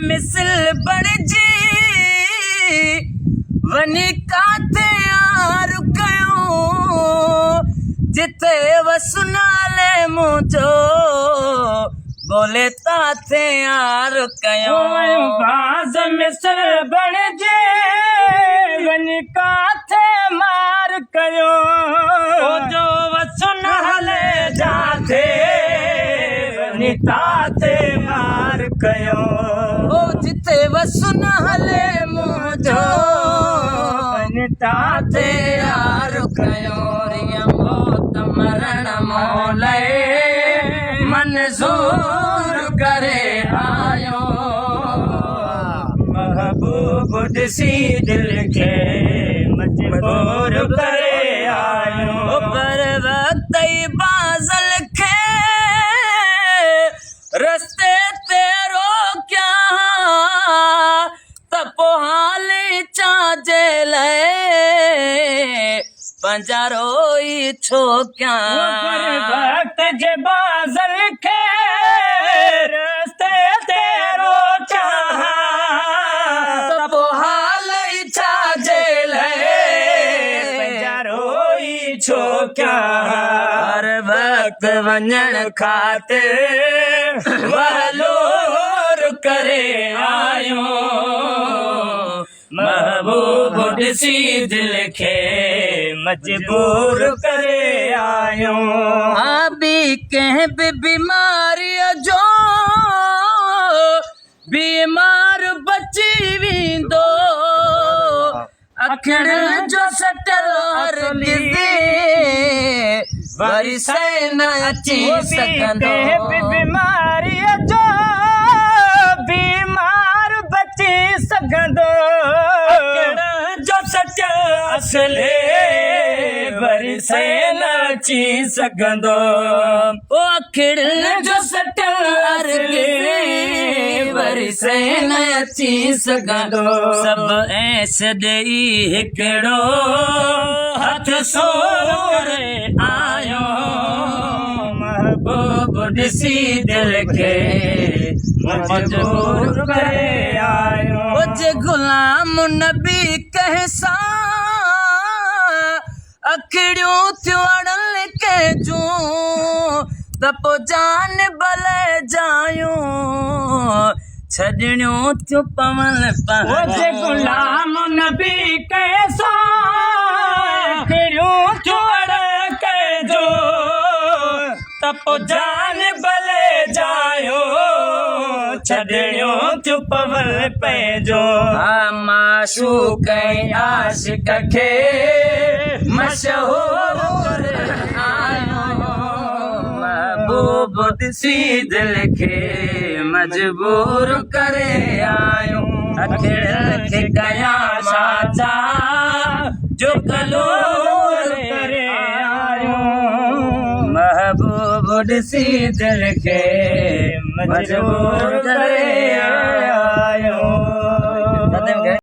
मिसल बणजी वनी काथे यार कयो जिथे वसुनाले मुझो बोले ताथे यार कयो बाज मिसल बणजे वनी काथे मार कयो जो वसुनाले जाथे वनी ताथे मार कयो जिथे वसुनाले मुझो वनी ताथे यार कयो मौत मरण मोले मंजूर करे आयो महबूब ॾिसी दिल खे मजबूर करे आयो पर वक्त बाज़ल खे रस्ते ते रोकिया त पोइ हाल चाजे लाइ पंजारो ई छो क्या वक्त जे बाज़ल खे रस्ते ते रोकिया त पोइ हाल ई छाजे लाइ पंजारो ई छो क्या हर वक्त वञण खातिर वलोर करे आयो महबूब ॾिसी दिल खे मजबूर करे आयो बि कंहिं बि बीमारीअ जो बीमार बची वेंदो अखियुनि जो सटल वरी सही न अची सघंदो बीमारीअ जो बीमार बची सघंदो जो सच असले वरी सही न अची सघंदो अखियुनि जो सटल वरी सही न अची सघंदो सभु ऐस ॾेई हिकिड़ो हथ सोर आयो महबूब ॾिसी दिल खे मजबूर करे आयो जे गुलाम नबी कहसा अखिड़ियूं थियूं अड़ल के जूं त पोइ जान भले जायूं छॾणियूं थियूं पवन जे गुलाम नबी कैसा अखिड़ियूं थियूं अड़ल के जो त पोइ जान भले जायो छॾणियूं थियूं पवन पंहिंजो माशूक ऐं आशिक खे मशहूर आयो महबूब ॾिसी दिल खे मजबूर करे आयो अखियुनि खे कया साचा जो कलोर करे आयो महबूब ॾिसी दिल खे मजबूर करे आयो